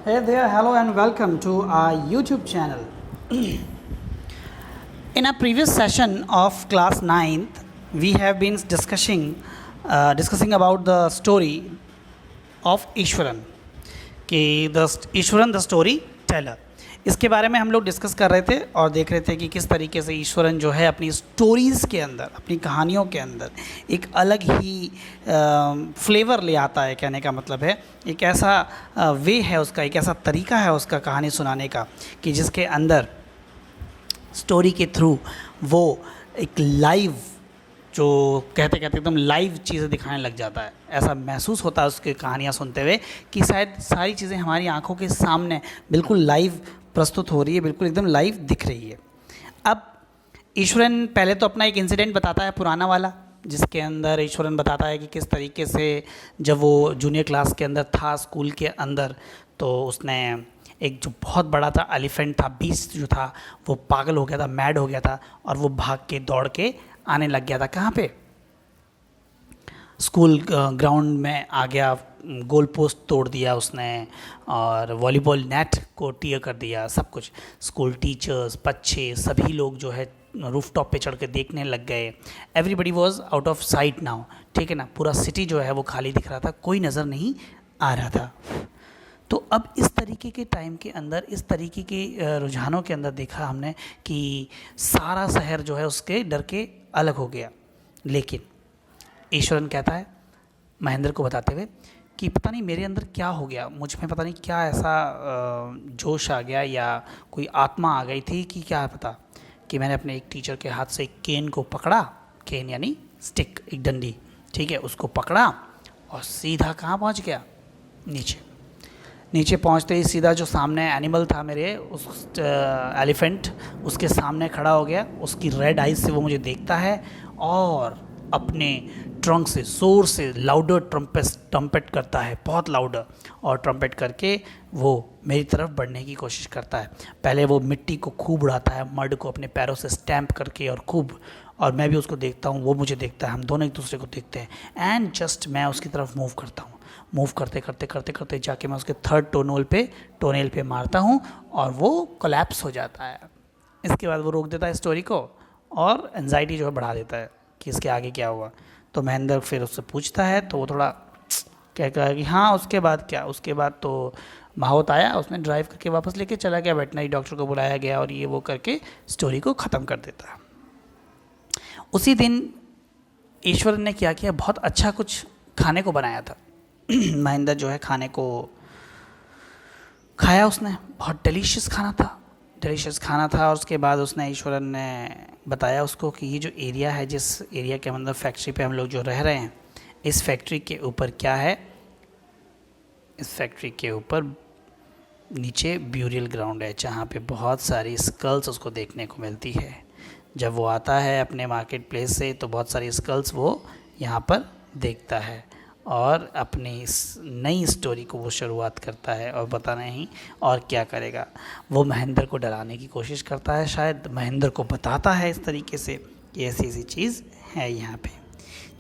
Hey there, hello and welcome to our YouTube channel. In our previous session of class 9th, we have been discussing about the story of Eswaran कि Eswaran the story Taylor. इसके बारे में हम लोग discuss कर रहे थे और देख रहे थे कि किस तरीके से ईश्वरन जो है अपनी स्टोरीज़ के अंदर, अपनी कहानियों के अंदर एक अलग ही फ्लेवर ले आता है. कहने का मतलब है एक ऐसा वे है उसका, एक ऐसा तरीका है उसका कहानी सुनाने का कि जिसके अंदर स्टोरी के थ्रू वो एक लाइव, जो कहते कहते एकदम लाइव चीज़ें दिखाने लग जाता है. ऐसा महसूस होता है उसकी कहानियाँ सुनते हुए कि शायद सारी चीज़ें हमारी आंखों के सामने बिल्कुल लाइव प्रस्तुत हो रही है, बिल्कुल एकदम लाइव दिख रही है. अब ईश्वरन पहले तो अपना एक इंसिडेंट बताता है पुराना वाला, जिसके अंदर ईश्वरन बताता है कि किस तरीके से जब वो जूनियर क्लास के अंदर था स्कूल के अंदर, तो उसने एक जो बहुत बड़ा था एलिफेंट था, बीस्ट जो था, वो पागल हो गया था, मैड हो गया था और वो भाग के दौड़ के आने लग गया था. कहाँ पे? स्कूल ग्राउंड में आ गया, गोल पोस्ट तोड़ दिया उसने और वॉलीबॉल नेट को टीयर कर दिया. सब कुछ स्कूल टीचर्स, बच्चे, सभी लोग जो है रूफ टॉप पे चढ़ के देखने लग गए. Everybody was out of site now, ठीक है ना. पूरा सिटी जो है वो खाली दिख रहा था, कोई नज़र नहीं आ रहा था. तो अब इस तरीके के टाइम के अंदर, इस तरीके के रुझानों के अंदर देखा हमने कि सारा शहर जो है उसके डर के अलग हो गया. लेकिन ईश्वरन कहता है महेंद्र को बताते हुए कि पता नहीं मेरे अंदर क्या हो गया, मुझ में पता नहीं क्या ऐसा जोश आ गया या कोई आत्मा आ गई थी कि क्या पता, कि मैंने अपने एक टीचर के हाथ से एक केन को पकड़ा. केन यानी स्टिक, एक डंडी, ठीक है, उसको पकड़ा और सीधा कहाँ पहुँच गया? नीचे पहुंचते ही सीधा जो सामने एनिमल था मेरे, उस एलिफेंट, उसके सामने खड़ा हो गया. उसकी रेड आइज से वो मुझे देखता है और अपने ट्रंक से ज़ोर से लाउडर ट्रम्पेट करता है, बहुत लाउडर, और ट्रम्पेट करके वो मेरी तरफ बढ़ने की कोशिश करता है. पहले वो मिट्टी को खूब उड़ाता है, मड को अपने पैरों से स्टैम्प करके और खूब, और मैं भी उसको देखता हूँ, वो मुझे देखता है, हम दोनों एक दूसरे को देखते हैं. एंड जस्ट मैं उसकी तरफ मूव करता हूँ. मूव करते करते जाके मैं उसके थर्ड टोनेल पे मारता हूँ और वो कोलैप्स हो जाता है. इसके बाद वो रोक देता है स्टोरी को और एंजाइटी जो है बढ़ा देता है कि इसके आगे क्या हुआ. तो महेंद्र फिर उससे पूछता है तो वो थोड़ा कहता है कि हाँ उसके बाद क्या. उसके बाद तो माहौत आया, उसने ड्राइव करके वापस लेके चला गया, वेटनरी डॉक्टर को बुलाया गया और ये वो करके स्टोरी को ख़त्म कर देता है. उसी दिन ईश्वर ने क्या किया, बहुत अच्छा कुछ खाने को बनाया था. महेंद्र जो है खाने को खाया उसने, बहुत डिलीशियस खाना था. और उसके बाद उसने, ईश्वरन ने बताया उसको कि ये जो एरिया है, जिस एरिया के अंदर फैक्ट्री पे हम लोग जो रह रहे हैं, इस फैक्ट्री के ऊपर क्या है, इस फैक्ट्री के ऊपर नीचे ब्यूरियल ग्राउंड है, जहाँ पे बहुत सारी स्कल्स उसको देखने को मिलती है. जब वो आता है अपने मार्केट प्लेस से तो बहुत सारी स्कल्स वो यहाँ पर देखता है और अपनी इस नई स्टोरी को वो शुरुआत करता है. और पता नहीं और क्या करेगा, वो महेंद्र को डराने की कोशिश करता है, शायद महेंद्र को बताता है इस तरीके से कि ऐसी ऐसी चीज़ है यहाँ पे.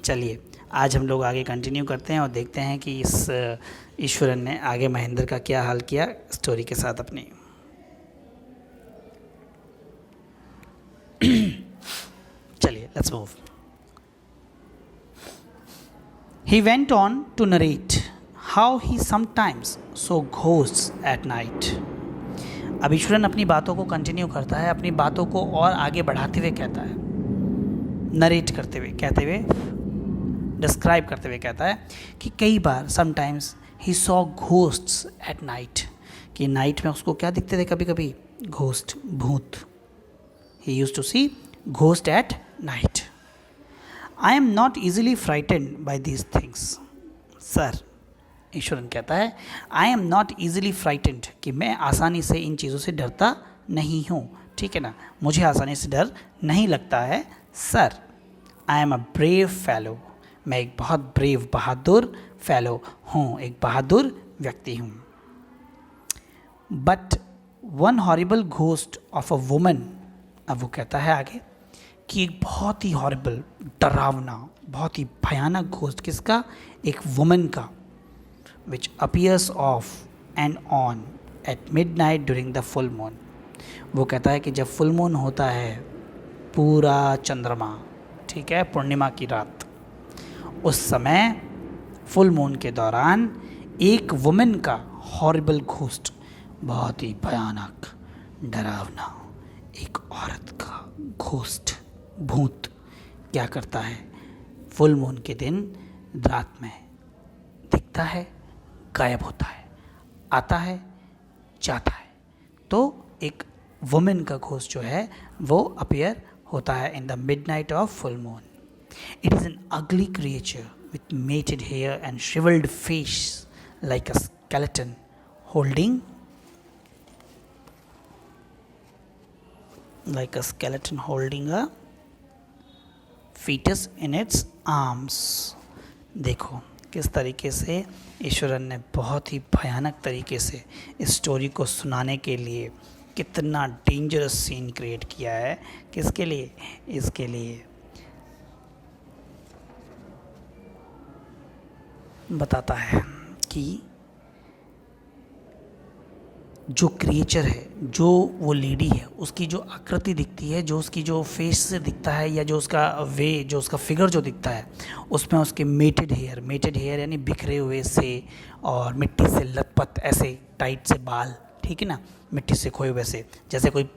चलिए आज हम लोग आगे कंटिन्यू करते हैं और देखते हैं कि इस ईश्वरन ने आगे महेंद्र का क्या हाल किया स्टोरी के साथ अपनी. चलिए let's move. He went on to narrate how he sometimes saw ghosts at night. अब ईश्वरन अपनी बातों को कंटिन्यू करता है, अपनी बातों को और आगे बढ़ाते हुए कहता है, नरेट करते हुए, कहते हुए, डिस्क्राइब करते हुए कहता है कि कई बार sometimes he saw ghosts at night, कि नाइट में उसको क्या दिखते थे कभी कभी? घोस्ट, भूत. He used to see ghost at night. I am not easily frightened by these things, sir. Iswaran कहता है I am not easily frightened, कि मैं आसानी से इन चीज़ों से डरता नहीं हूँ, ठीक है ना, मुझे आसानी से डर नहीं लगता है. Sir, I am a brave fellow, मैं एक बहुत ब्रेव, बहादुर फेलो हूँ, एक बहादुर व्यक्ति हूँ. But one horrible ghost of a woman, अब वो कहता है आगे कि एक बहुत ही हॉरिबल, डरावना, बहुत ही भयानक घोस्ट, किसका? एक वुमन का, which appears off and on at midnight during the full moon. वो कहता है कि जब फुल मून होता है, पूरा चंद्रमा, ठीक है, पूर्णिमा की रात, उस समय फुल मून के दौरान एक वुमेन का हॉरिबल घोस्ट, बहुत ही भयानक डरावना एक औरत का घोस्ट, भूत, क्या करता है, फुल मून के दिन रात में दिखता है, गायब होता है, आता है, जाता है। तो एक वुमेन का घोस्ट जो है वो अपीयर होता है in the midnight of full moon. It is an अगली creature with matted hair and shriveled face like a skeleton holding a fetus in its arms। देखो किस तरीके से ईश्वरन ने बहुत ही भयानक तरीके से इस स्टोरी को सुनाने के लिए कितना डेंजरस सीन क्रिएट किया है। किसके लिए? इसके लिए बताता है कि जो क्रिएचर है, जो वो लेडी है, उसकी जो आकृति दिखती है, जो उसकी जो फेस से दिखता है, या जो उसका जो उसका फिगर जो दिखता है, उसमें उसके मेटेड हेयर यानी बिखरे हुए से और मिट्टी से लथपथ ऐसे टाइट से बाल, ठीक है ना, मिट्टी से खोए हुए से, जैसे कोई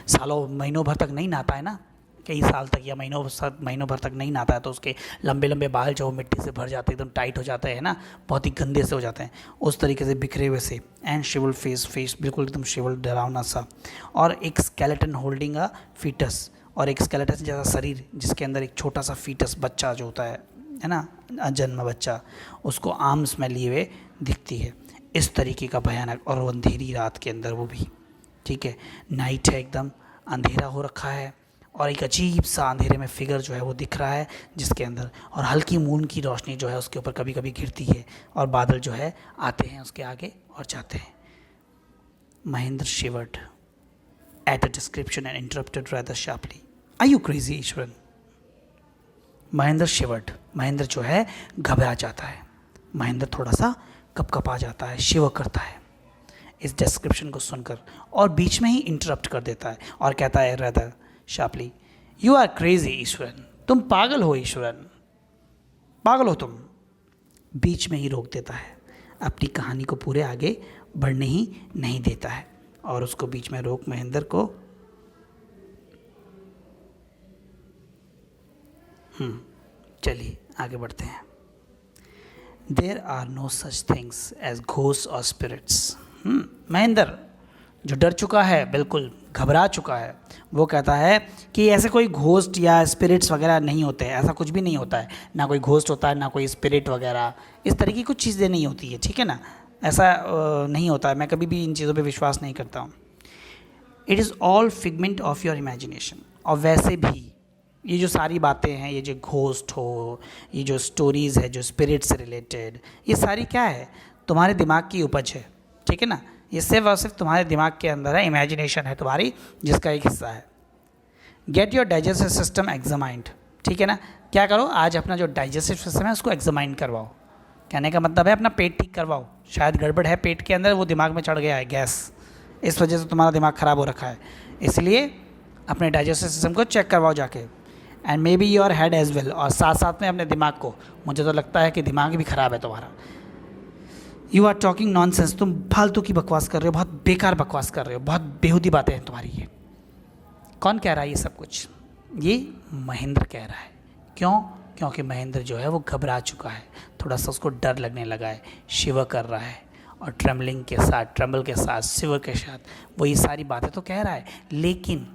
सालों महीनों भर तक नहीं नहाता है ना, कई साल तक या महीनों भर तक नहीं नहाता है, तो उसके लंबे लंबे बाल जो मिट्टी से भर जाते हैं, एकदम टाइट हो जाते हैं ना, बहुत ही गंदे से हो जाते हैं, उस तरीके से बिखरे हुए से। एंड शिवल फेस बिल्कुल एकदम शिवल, डरावना सा, और एक स्केलेटन होल्डिंग अ फीटस, और एक स्केलेटन जैसा शरीर जिसके अंदर एक छोटा सा फीटस, बच्चा जो होता है ना, अजन्मा बच्चा, उसको आर्म्स में लिए हुए दिखती है। इस तरीके का भयानक, और अंधेरी रात के अंदर वो भी, ठीक है, नाइट है, एकदम अंधेरा हो रखा है, और एक अजीब सा अंधेरे में फिगर जो है वो दिख रहा है जिसके अंदर, और हल्की मून की रोशनी जो है उसके ऊपर कभी कभी गिरती है, और बादल जो है आते हैं उसके आगे और जाते हैं। Mahendra shivered at the description and interrupted rather sharply, are you crazy Iswaran? Mahendra shivered, Mahendra जो है घबरा जाता है, महेंद्र थोड़ा सा कपकपा जाता है, शिवर करता है इस डिस्क्रिप्शन को सुनकर, और बीच में ही इंटरप्ट कर देता है और कहता है rather sharply, you are crazy Iswaran, तुम पागल हो ईश्वरन, पागल हो तुम। बीच में ही रोक देता है, अपनी कहानी को पूरे आगे बढ़ने ही नहीं देता है, और उसको बीच में रोक महेंद्र को चलिए आगे बढ़ते हैं। There are no such things as घोस्ट और स्पिरिट्स। महेंद्र जो डर चुका है, बिल्कुल घबरा चुका है, वो कहता है कि ऐसे कोई घोस्ट या स्पिरिट्स वगैरह नहीं होते, ऐसा कुछ भी नहीं होता है, ना कोई घोस्ट होता है, ना कोई स्पिरिट वगैरह, इस तरह की कुछ चीज़ें नहीं होती है, ठीक है ना, ऐसा नहीं होता है, मैं कभी भी इन चीज़ों पे विश्वास नहीं करता हूँ। It is all figment of your imagination. और वैसे भी ये जो सारी बातें हैं, ये जो घोस्ट हो, ये जो स्टोरीज़ है जो स्पिरिट से रिलेटेड, ये सारी क्या है, तुम्हारे दिमाग की उपज है, ठीक है ना, ये सिर्फ और सिर्फ तुम्हारे दिमाग के अंदर है, इमेजिनेशन है तुम्हारी, जिसका एक हिस्सा है। Get your digestive system examined, ठीक है ना, क्या करो, आज अपना जो डाइजेस्टिव सिस्टम है उसको एग्जामाइन करवाओ। कहने का मतलब है अपना पेट ठीक करवाओ, शायद गड़बड़ है पेट के अंदर, वो दिमाग में चढ़ गया है गैस, इस वजह से तुम्हारा दिमाग ख़राब हो रखा है, इसलिए अपने डाइजेस्टिव सिस्टम को चेक करवाओ जाके। And maybe your head as well, और साथ साथ में अपने दिमाग को, मुझे तो लगता है कि दिमाग भी ख़राब है तुम्हारा। यू आर टॉकिंग नॉनसेंस, तुम फालतू की बकवास कर रहे हो, बहुत बेकार बकवास कर रहे हो, बहुत बेहूदी बातें हैं तुम्हारी ये। कौन कह रहा है ये सब कुछ? ये महेंद्र कह रहा है। क्यों? क्योंकि महेंद्र जो है वो घबरा चुका है, थोड़ा सा उसको डर लगने लगा है, शिवर कर रहा है, और ट्रेम्बल के साथ शिवर के साथ वो ये सारी बातें तो कह रहा है, लेकिन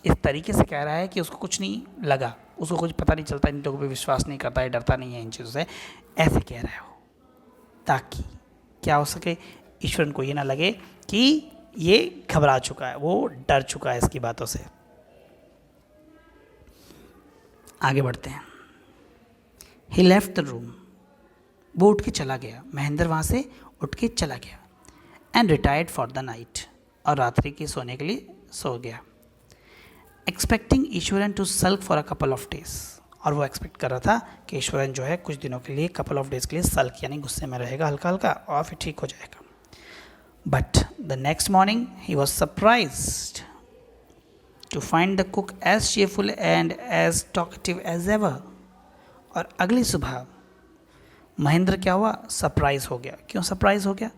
इस तरीके से कह रहा है कि उसको कुछ नहीं लगा, उसको कुछ पता नहीं चलता, इन लोगों पे विश्वास नहीं करता है, डरता नहीं है इन चीज़ों से, ऐसे कह रहा है वो, ताकि क्या हो सके, ईश्वरन को ये ना लगे कि ये घबरा चुका है, वो डर चुका है इसकी बातों से। आगे बढ़ते हैं। ही लेफ्ट द रूम, वो उठ के चला गया, महेंद्र वहाँ से उठ के चला गया। And retired for the night, और रात्रि के सोने के लिए सो गया। Expecting Iswaran to sulk for a couple of days, और वो एक्सपेक्ट कर रहा था कि ईश्वरन जो है कुछ दिनों के लिए, कपल ऑफ डेज़ के लिए सल्क यानी गुस्से में रहेगा हल्का हल्का, और फिर ठीक हो जाएगा। But the next morning he was surprised to find the cook as cheerful and as talkative as ever. और अगली सुबह महेंद्र क्या हुआ, सरप्राइज हो गया. क्यों सरप्राइज हो गया?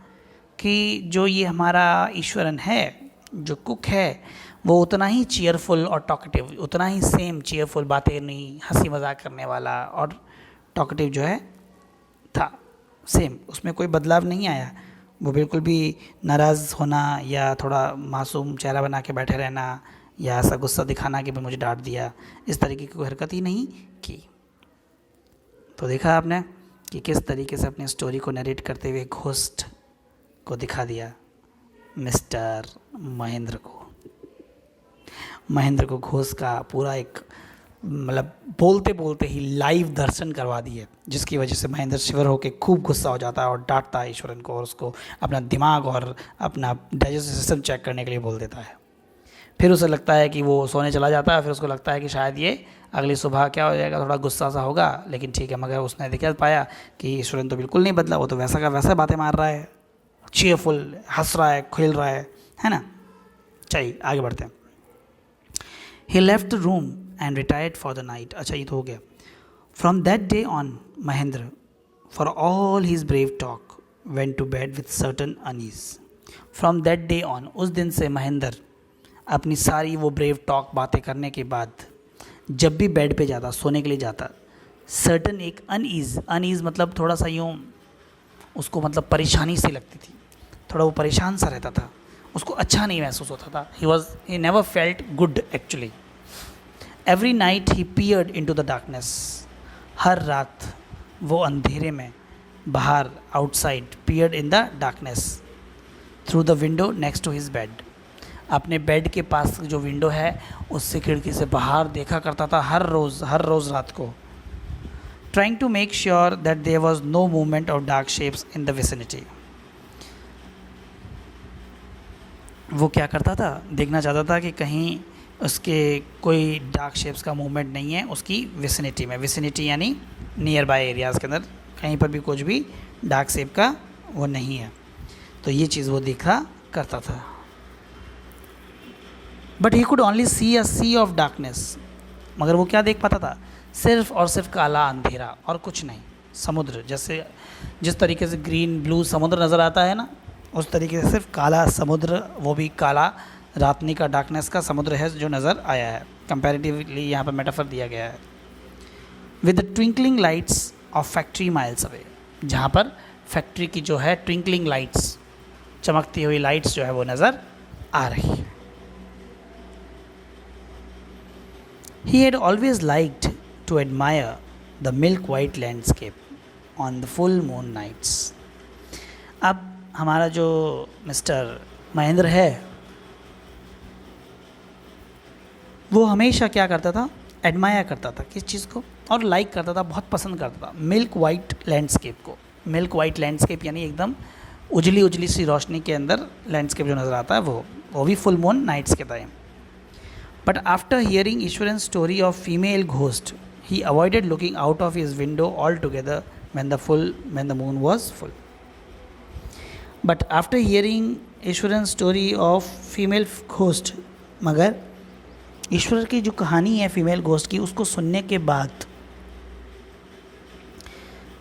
कि जो ये हमारा ईश्वरन है, जो कुक है, वो उतना ही चीयरफुल और टॉकेटिव, उतना ही सेम चीयरफुल, बातें नहीं, हंसी मजाक करने वाला और टॉकेटिव जो है था, सेम, उसमें कोई बदलाव नहीं आया. वो बिल्कुल भी नाराज़ होना या थोड़ा मासूम चेहरा बना के बैठे रहना या ऐसा गुस्सा दिखाना कि भाई मुझे डांट दिया, इस तरीके की कोई हरकत ही नहीं की. तो देखा आपने कि किस तरीके से अपनी स्टोरी को नरेट करते हुए घोस्ट को दिखा दिया मिस्टर महेंद्र को. महेंद्र को घोस्ट का पूरा एक मतलब बोलते बोलते ही लाइव दर्शन करवा दिए, जिसकी वजह से महेंद्र शिवर होकर खूब गुस्सा हो जाता है और डांटता है ईश्वरन को और उसको अपना दिमाग और अपना डाइजेस्टिव सिस्टम चेक करने के लिए बोल देता है. फिर उसे लगता है कि वो सोने चला जाता है. फिर उसको लगता है कि शायद ये अगली सुबह क्या हो जाएगा, थोड़ा गुस्सा सा होगा, लेकिन ठीक है. मगर उसने दिखा पाया कि ईश्वरन तो बिल्कुल नहीं बदला, वो तो वैसा का वैसा बातें मार रहा है, चीयरफुल, हंस रहा है, खेल रहा है ना. चलिए आगे बढ़ते हैं. He left the room and retired for the night. अच्छा, ये तो हो गया. From that day on, Mahendra, for all his brave talk, went to bed with certain unease. From that day on, उस दिन से महेंद्र अपनी सारी वो ब्रेव टॉक बातें करने के बाद जब भी बेड पे जाता, सोने के लिए जाता, सर्टन एक अनईज़ मतलब थोड़ा सा यूँ उसको मतलब परेशानी सी लगती थी, थोड़ा वो परेशान सा रहता था, उसको अच्छा नहीं महसूस होता था. he never felt good actually. Every night he peered into the darkness. हर रात वो अंधेरे में बाहर outside peered in the darkness through the window next to his bed. अपने बेड के पास जो विंडो है उससे खिड़की से बाहर देखा करता था हर रोज़ रात को. Trying to make sure that there was no movement of dark shapes in the vicinity. वो क्या करता था, देखना चाहता था कि कहीं उसके कोई डार्क शेप्स का मूवमेंट नहीं है उसकी विसिनिटी में. विसिनिटी यानी नियर बाय एरियाज़ के अंदर कहीं पर भी कुछ भी डार्क शेप का वो नहीं है. तो ये चीज़ वो देखा करता था. But he could only see a sea of darkness. मगर वो क्या देख पाता था, सिर्फ और सिर्फ काला अंधेरा और कुछ नहीं. समुद्र, जैसे जिस तरीके से ग्रीन ब्लू समुद्र नज़र आता है ना, उस तरीके से सिर्फ काला समुद्र, वो भी काला रातनी का डार्कनेस का समुद्र है जो नज़र आया है. कंपैरेटिवली यहाँ पर मेटाफर दिया गया है. With the twinkling lights off factory miles away, जहाँ पर फैक्ट्री की जो है ट्विंकलिंग लाइट्स, चमकती हुई लाइट्स जो है वो नज़र आ रही है. He had always liked to admire the milk white landscape on the full moon nights. अब हमारा जो मिस्टर महेंद्र है वो हमेशा क्या करता था, एडमायर करता था किस चीज़ को, और लाइक करता था, बहुत पसंद करता था मिल्क वाइट लैंडस्केप को. मिल्क वाइट लैंडस्केप यानी एकदम उजली उजली सी रोशनी के अंदर लैंडस्केप जो नज़र आता है वो भी फुल मून नाइट्स के time. But after hearing Ishwaran's story of female ghost, he avoided looking out of his window altogether when the moon was full. But after hearing Ishwaran's story of female ghost, मगर ईश्वर की जो कहानी है female ghost की, उसको सुनने के बाद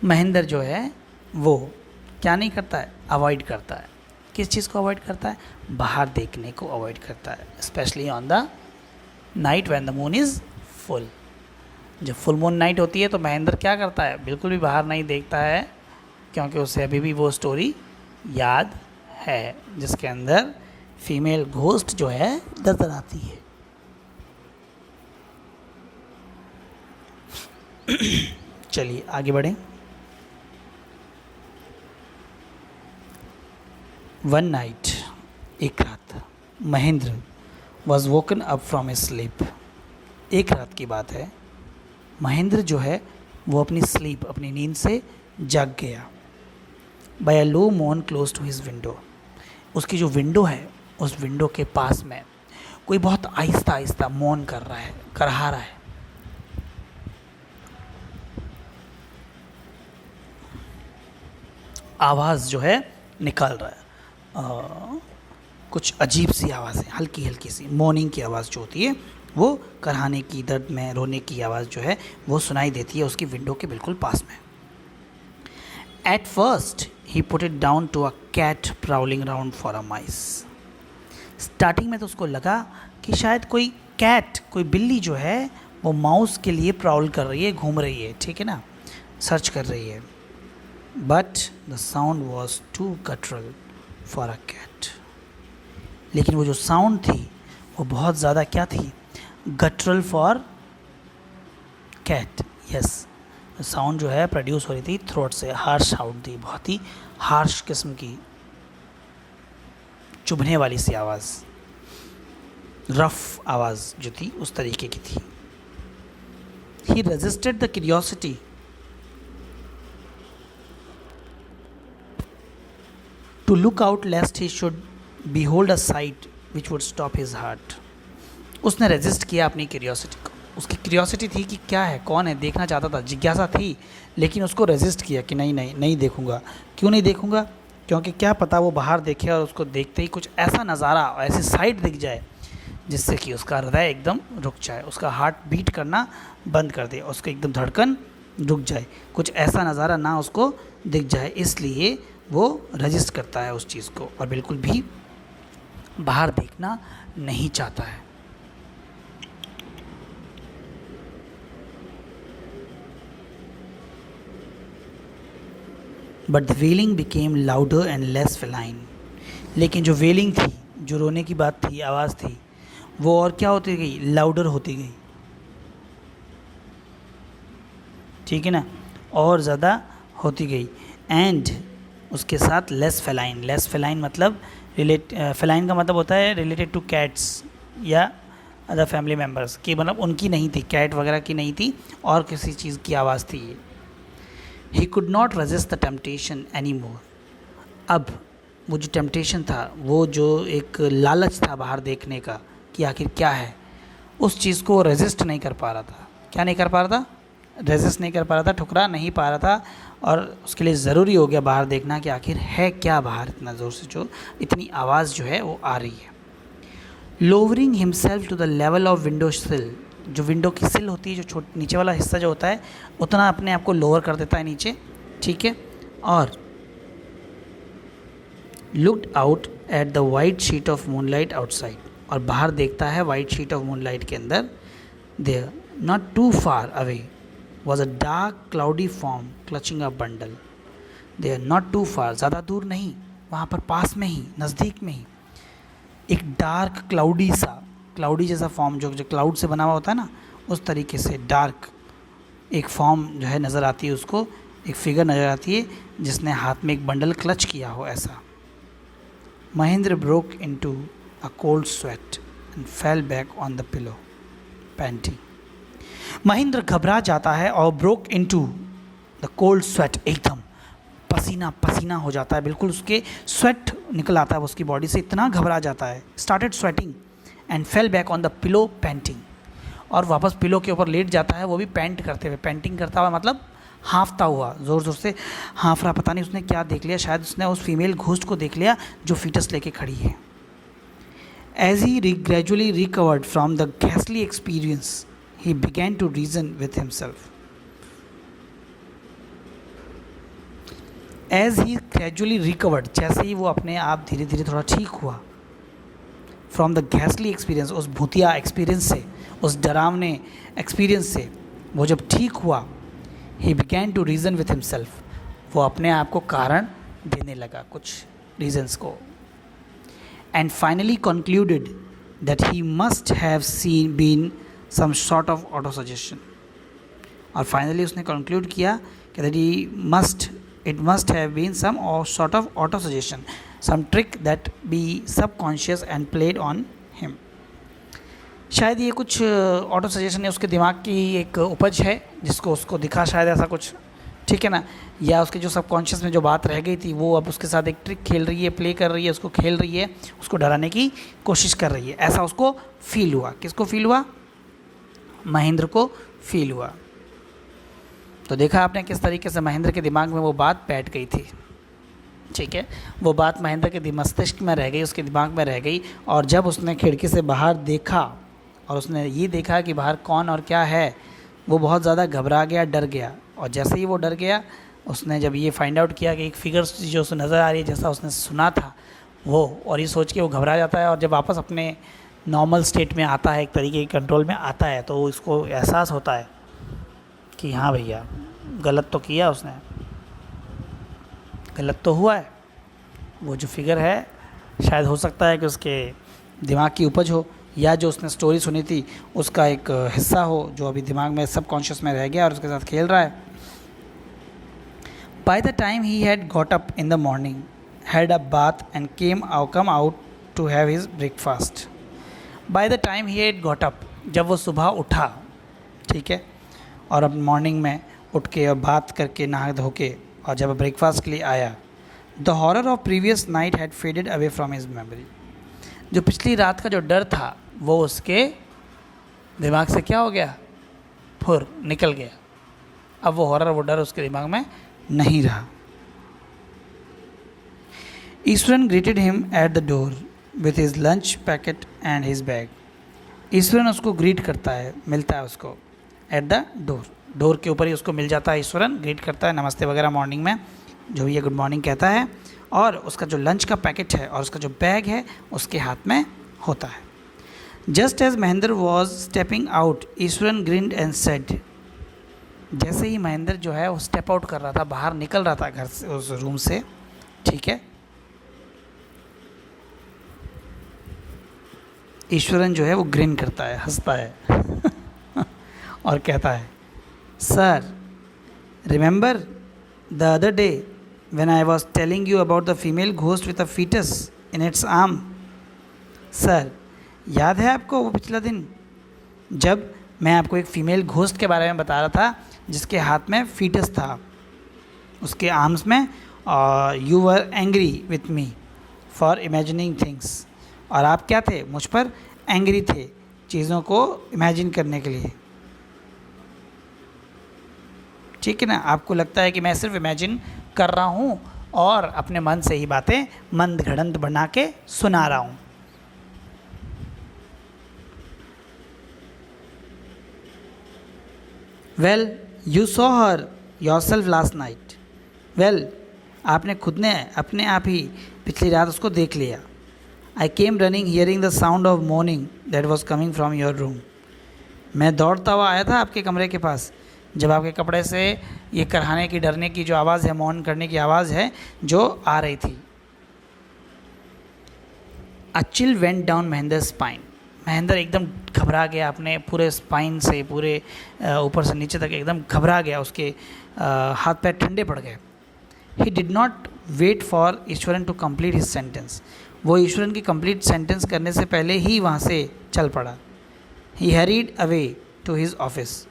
महेंद्र जो है वो क्या नहीं करता है, अवॉइड करता है. किस चीज़ को अवॉइड करता है, बाहर देखने को अवॉइड करता है. Specially on the night when the moon is full. जब फुल मून नाइट होती है तो महेंद्र क्या करता है, बिल्कुल भी बाहर नहीं देखता है, क्योंकि उसे अभी भी वो स्टोरी याद है जिसके अंदर फीमेल घोस्ट जो है नजर आती है. चलिए आगे बढ़ें. वन नाइट, एक रात, Mahendra was woken up from his sleep. एक रात की बात है, महेंद्र जो है वो अपनी स्लीप, अपनी नींद से जाग गया. बाय अ लो मोन क्लोज टू हिज विंडो. उसकी जो विंडो है उस विंडो के पास में कोई बहुत आहिस्ता आहिस्ता मौन कर रहा है, करहा रहा है. आवाज़ जो है निकाल रहा है. कुछ अजीब सी आवाज़ें, हल्की हल्की सी मॉर्निंग की आवाज़ जो होती है, वो कराहने की, दर्द में रोने की आवाज़ जो है वो सुनाई देती है उसकी विंडो के बिल्कुल पास में। At first he put it down to a cat prowling round for a mice. Starting में तो उसको लगा कि शायद कोई कैट, कोई बिल्ली जो है वो माउस के लिए प्राउल कर रही है, घूम रही है, ठीक है ना, सर्च कर रही है। But the sound was too guttural for a cat. लेकिन वो जो साउंड थी वो बहुत ज़्यादा क्या थी, गटरल फॉर कैट। यस, साउंड जो है प्रोड्यूस हो रही थी थ्रोट से, हार्श साउंड थी, बहुत ही हार्श किस्म की, चुभने वाली सी आवाज़, रफ आवाज़ जो थी उस तरीके की थी। He resisted the curiosity to look out lest he should behold a sight which would stop his heart. उसने रेजिस्ट किया अपनी क्यूरियोसिटी को। उसकी क्यूरियोसिटी थी कि क्या है, कौन है, देखना चाहता था, जिज्ञासा थी, लेकिन उसको रेजिस्ट किया कि नहीं नहीं नहीं देखूंगा। क्यों नहीं देखूंगा? क्योंकि क्या पता वो बाहर देखे और उसको देखते ही कुछ ऐसा नज़ारा, ऐसी साइट दिख जाए जिससे कि उसका हृदय एकदम रुक जाए, उसका हार्ट बीट करना बंद कर दे, उसको एकदम धड़कन रुक जाए, कुछ ऐसा नज़ारा ना उसको दिख जाए। इसलिए वो रजिस्ट करता है उस चीज़ को और बिल्कुल भी बाहर देखना नहीं चाहता है। But the wailing became louder and less feline. लेकिन जो वेलिंग थी, जो रोने की बात थी, आवाज़ थी, वो और क्या होती गई, लाउडर होती गई, ठीक है ना, और ज़्यादा होती गई। एंड उसके साथ लेस फेलाइन। लेस फेलाइन मतलब फेलाइन का मतलब होता है रिलेटेड टू कैट्स या अदर फैमिली मेम्बर्स की, मतलब उनकी नहीं थी, कैट वगैरह की नहीं थी, और किसी चीज़ की आवाज़ थी ये। He could not resist the temptation any more. अब वो जो टेम्पटेशन था, वो जो एक लालच था बाहर देखने का कि आखिर क्या है, उस चीज़ को रेजिस्ट नहीं कर पा रहा था। क्या नहीं कर पा रहा था? रेजिस्ट नहीं कर पा रहा था, ठुकरा नहीं पा रहा था, और उसके लिए ज़रूरी हो गया बाहर देखना कि आखिर है क्या बाहर, इतना ज़ोर से जो इतनी आवाज़ जो है वो आ रही है। Lowering himself to the level of window sill. जो विंडो की सिल होती है, जो नीचे वाला हिस्सा जो होता है, उतना अपने आप को लोअर कर देता है नीचे, ठीक है, और looked out at the white sheet of moonlight outside. और बाहर देखता है वाइट शीट ऑफ मूनलाइट के अंदर। There not too far away was a dark cloudy form clutching a bundle. They are not too far, ज़्यादा दूर नहीं, वहाँ पर पास में ही, नज़दीक में ही एक डार्क क्लाउडी सा, क्लाउडी जैसा फॉर्म जो क्लाउड से बना हुआ होता है ना, उस तरीके से डार्क एक फॉर्म जो है नज़र आती है उसको, एक फिगर नज़र आती है जिसने हाथ में एक बंडल क्लच किया हो ऐसा। Mahendra broke into a cold sweat and fell back on the pillow painting. Mahendra घबरा जाता है और broke into the cold sweat, एकदम पसीना पसीना हो जाता है, बिल्कुल उसके स्वेट निकल आता है उसकी बॉडी से, इतना घबरा जाता है। Started sweating and fell back on the pillow painting. और वापस पिलो के ऊपर लेट जाता है, वो भी पैंट करते हुए, पैंटिंग करता हुआ मतलब हाँफता हुआ, ज़ोर ज़ोर से हाँफ रहा। पता नहीं उसने क्या देख लिया, शायद उसने उस फीमेल घोस्ट को देख लिया जो फीटस लेके खड़ी है। As he gradually recovered from the घैसली experience he began to reason with himself. As he gradually recovered, जैसे ही वो अपने आप धीरे धीरे थोड़ा ठीक हुआ, from the ghastly experience, उस भूतिया एक्सपीरियंस से, उस डरावने एक्सपीरियंस से वो जब ठीक हुआ, he began to reason with himself, वो अपने आप को कारण देने लगा कुछ रीजंस को, and finally concluded that he must have been some sort of auto suggestion. और फाइनली उसने कंक्लूड किया कि that it must have been some sort of auto suggestion, some trick that be subconscious and played on him. शायद ये कुछ auto suggestion है, उसके दिमाग की एक उपज है जिसको उसको दिखा शायद ऐसा कुछ, ठीक है ना, या उसके जो सबकॉन्शियस में जो बात रह गई थी वो अब उसके साथ एक ट्रिक खेल रही है, प्ले कर रही है, उसको खेल रही है, उसको डराने की कोशिश कर रही है, ऐसा उसको फील हुआ। किसको फील हुआ? महेंद्र को फील हुआ। तो देखा आपने किस तरीके से महेंद्र के दिमाग में वो बात बैठ गई थी। ठीक है, वो बात महेंद्र के मस्तिष्क में रह गई, उसके दिमाग में रह गई। और जब उसने खिड़की से बाहर देखा और उसने ये देखा कि बाहर कौन और क्या है, वो बहुत ज़्यादा घबरा गया, डर गया। और जैसे ही वो डर गया, उसने जब ये फाइंड आउट किया कि एक फिगर जो उसे नज़र आ रही है जैसा उसने सुना था वो, और ये सोच के वो घबरा जाता है। और जब वापस अपने नॉर्मल स्टेट में आता है, एक तरीके के कंट्रोल में आता है, तो इसको एहसास होता है कि हाँ भैया गलत तो किया उसने, गलत तो हुआ है। वो जो फिगर है शायद हो सकता है कि उसके दिमाग की उपज हो, या जो उसने स्टोरी सुनी थी उसका एक हिस्सा हो जो अभी दिमाग में सबकॉन्शियस में रह गया और उसके साथ खेल रहा है। By the time he had got up in the morning, had a bath and come out to have his breakfast. By the time he had got up, जब वो सुबह उठा, ठीक है, और अब मॉर्निंग में उठ के और बात करके नहा धो के और जब ब्रेकफास्ट के लिए आया, the horror of previous night had faded away from his memory. जो पिछली रात का जो डर था वो उसके दिमाग से क्या हो गया, फुर निकल गया। अब वो हॉरर, वो डर उसके दिमाग में नहीं रहा। Eswaran greeted him at the door with his lunch packet and his bag. Eswaran उसको ग्रीट करता है, मिलता है उसको एट द डोर, डोर के ऊपर ही उसको मिल जाता है। ईश्वरन ग्रीट करता है, नमस्ते वगैरह मॉर्निंग में जो भी ये गुड मॉर्निंग कहता है, और उसका जो लंच का पैकेट है और उसका जो बैग है उसके हाथ में होता है। Just as Mahendra was stepping out, Iswaran grinned and said. जैसे ही महेंद्र जो है वो स्टेप आउट कर रहा था, बाहर निकल रहा था घर से, उस रूम से, ठीक है, ईश्वरन जो है वो ग्रिन करता है, हंसता है और कहता है, sir remember the other day when I was telling you about the female ghost with a fetus in its arm? Sir याद है आपको वो पिछला दिन जब मैं आपको एक फ़ीमेल घोस्ट के बारे में बता रहा था जिसके हाथ में फीटस था, उसके आर्म्स में, और you were angry with me for imagining things, और आप क्या थे, मुझ पर एंग्री थे चीज़ों को इमेजिन करने के लिए, ठीक है ना। आपको लगता है कि मैं सिर्फ इमेजिन कर रहा हूँ और अपने मन से ही बातें मंद घड़ंत बना के सुना रहा हूँ। Well you saw her yourself last night. Well आपने खुद ने अपने आप ही पिछली रात उसको देख लिया। I came running hearing the sound of moaning that was coming from your room. मैं दौड़ता हुआ आया था आपके कमरे के पास जब आपके कपड़े से ये करहाने की, डरने की जो आवाज़ है, मौन करने की आवाज़ है जो आ रही थी। A chill went down Mahendra spine. Mahendra एकदम घबरा गया, अपने पूरे स्पाइन से, पूरे ऊपर से नीचे तक एकदम घबरा गया, उसके हाथ पैर ठंडे पड़ गए। He did not wait for Iswaran to complete his sentence. वो ईश्वरन की कंप्लीट सेंटेंस करने से पहले ही वहाँ से चल पड़ा। He hurried away to his office.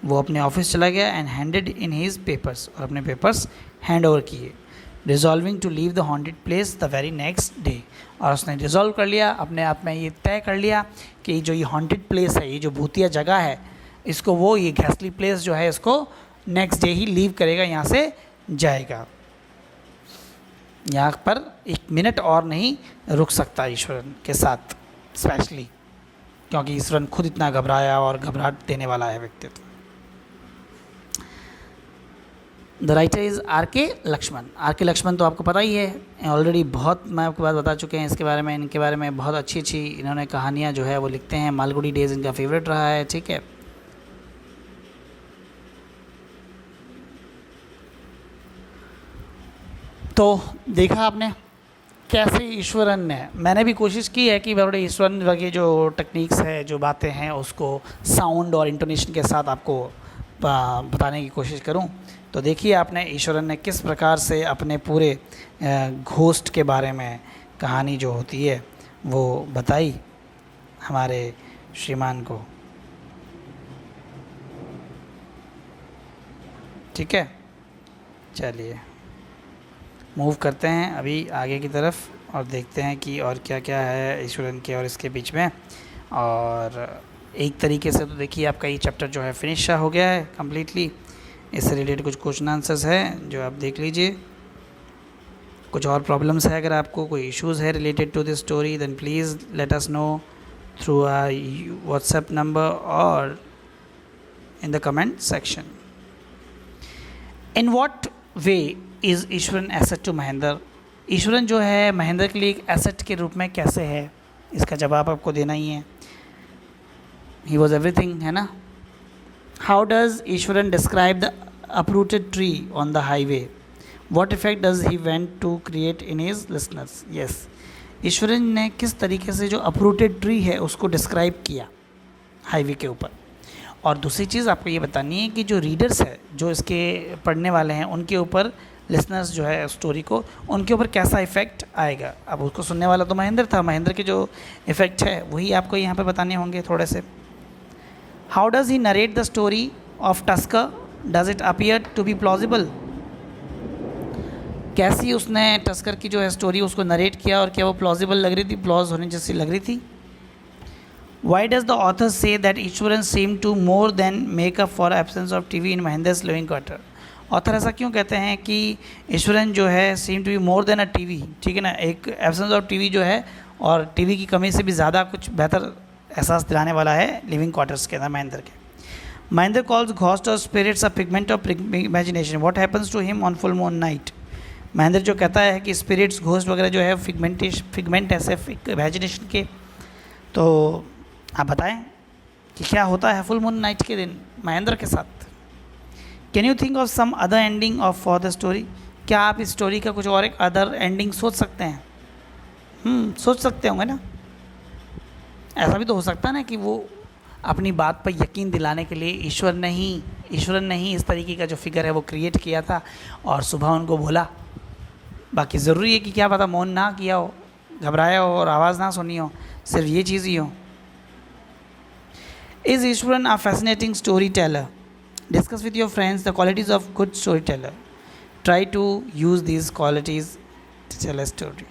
वो अपने ऑफिस चला गया and handed in his papers, और अपने पेपर्स हैंड ओवर किए। Resolving to leave the haunted place the very next day. और उसने रिजॉल्व कर लिया, अपने आप में ये तय कर लिया कि जो ये हॉन्टेड प्लेस है, ये जो भूतिया जगह है, इसको वो, ये घैसली प्लेस जो है, इसको नेक्स्ट डे ही लीव करेगा, यहाँ से जाएगा। यहाँ पर एक मिनट और नहीं रुक सकता ईश्वरन के साथ, स्पेशली क्योंकि ईश्वरन खुद इतना घबराया और घबराहट देने वाला है व्यक्तित्व। द राइटर इज़ आर के लक्ष्मण। आर के लक्ष्मण तो आपको पता ही है, ऑलरेडी बहुत मैं आपको बात बता चुके हैं इसके बारे में। इनके बारे में बहुत अच्छी अच्छी इन्होंने कहानियाँ जो है वो लिखते हैं। मालगुडी डेज़ इनका फेवरेट रहा है, ठीक है। तो देखा आपने कैसे ईश्वरन ने, मैंने भी कोशिश की है कि बड़े ईश्वरन की जो टेक्निक्स है, जो बातें हैं, उसको साउंड और इंटोनेशन के साथ आपको बताने की कोशिश करूं। तो देखिए आपने ईश्वरन ने किस प्रकार से अपने पूरे घोस्ट के बारे में कहानी जो होती है वो बताई हमारे श्रीमान को, ठीक है। चलिए मूव करते हैं अभी आगे की तरफ और देखते हैं कि और क्या क्या है ईश्वरन के और इसके बीच में। और एक तरीके से तो देखिए आपका ये चैप्टर जो है फिनिश हो गया है कम्प्लीटली। इससे रिलेटेड कुछ क्वेश्चन आंसर्स हैं जो आप देख लीजिए। कुछ और प्रॉब्लम्स है, अगर आपको कोई इश्यूज़ है related to this story, then please let us know through our WhatsApp number और in the comment section. In what way is Iswaran asset to Mahendra? Iswaran जो है महेंद्र के लिए एक एसेट के रूप में कैसे है, इसका जवाब आपको देना ही है. ही वॉज एवरीथिंग, है ना. How does Eswaran describe the uprooted tree on the highway? What effect does he want to create in his listeners? Yes, Eswaran ने किस तरीके से जो uprooted tree है उसको डिस्क्राइब किया हाईवे के ऊपर. और दूसरी चीज़ आपको ये बतानी है कि जो रीडर्स है, जो इसके पढ़ने वाले हैं, उनके ऊपर, लिसनर्स जो है स्टोरी को, उनके ऊपर कैसा इफ़ेक्ट आएगा. अब उसको सुनने वाला तो महेंद्र था, महेंद्र के जो इफ़ेक्ट है वही आपको यहाँ पे बताने होंगे थोड़े से. How does he narrate the story of tusker? Does it appear to be plausible? कैसी उसने टस्कर की जो है स्टोरी उसको नरेट किया और क्या वो प्लॉजिबल लग रही थी, प्लॉज होने जैसी लग रही थी? Why does the author say that Iswaran seem to more than make up for absence of TV in Mahendra's living quarter? Author ऐसा क्यों कहते हैं कि ईश्वरन जो है seem to be more than a TV, ठीक है ना, एक एब्सेंस ऑफ टीवी जो है और टीवी की कमी से भी ज़्यादा कुछ बेहतर एहसास दिलाने वाला है लिविंग क्वार्टर्स के अंदर महेंद्र के. Mahendra calls ghosts or spirits a figment of imagination. What happens to him on full moon night? Mahendra जो कहता है कि स्पिरिट्स, घोस्ट वगैरह जो है फिगमेंट ऐसे इमेजिनेशन के, तो आप बताएं कि क्या होता है फुल मून नाइट के दिन महेंद्र के साथ. Can you think of some other ending of for the story? क्या आप इस स्टोरी का कुछ और एक अदर एंडिंग सोच सकते हैं? सोच सकते होंगे ना. ऐसा भी तो हो सकता है ना कि वो अपनी बात पर यकीन दिलाने के लिए ईश्वरन ने ही इस तरीके का जो फिगर है वो क्रिएट किया था और सुबह उनको बोला. बाकी ज़रूरी है कि क्या पता मौन ना किया हो, घबराया हो और आवाज़ ना सुनी हो, सिर्फ ये चीज़ ही हो. Is Iswaran a fascinating story teller? Discuss with your friends the qualities of good story teller. Try to use these qualities to tell a story.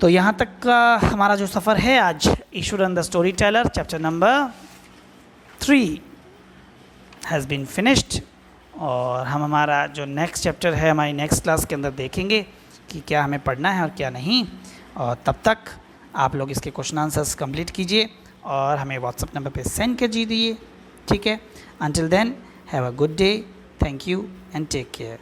तो यहाँ तक का हमारा जो सफ़र है आज, Iswaran the story teller chapter number 3 has been finished. और हम हमारा जो नेक्स्ट चैप्टर है हमारी नेक्स्ट क्लास के अंदर देखेंगे कि क्या हमें पढ़ना है और क्या नहीं. और तब तक आप लोग इसके क्वेश्चन आंसर्स कंप्लीट कीजिए और हमें व्हाट्सएप नंबर पे सेंड कर दीजिए, ठीक है. Until then have a good day, thank you and take care.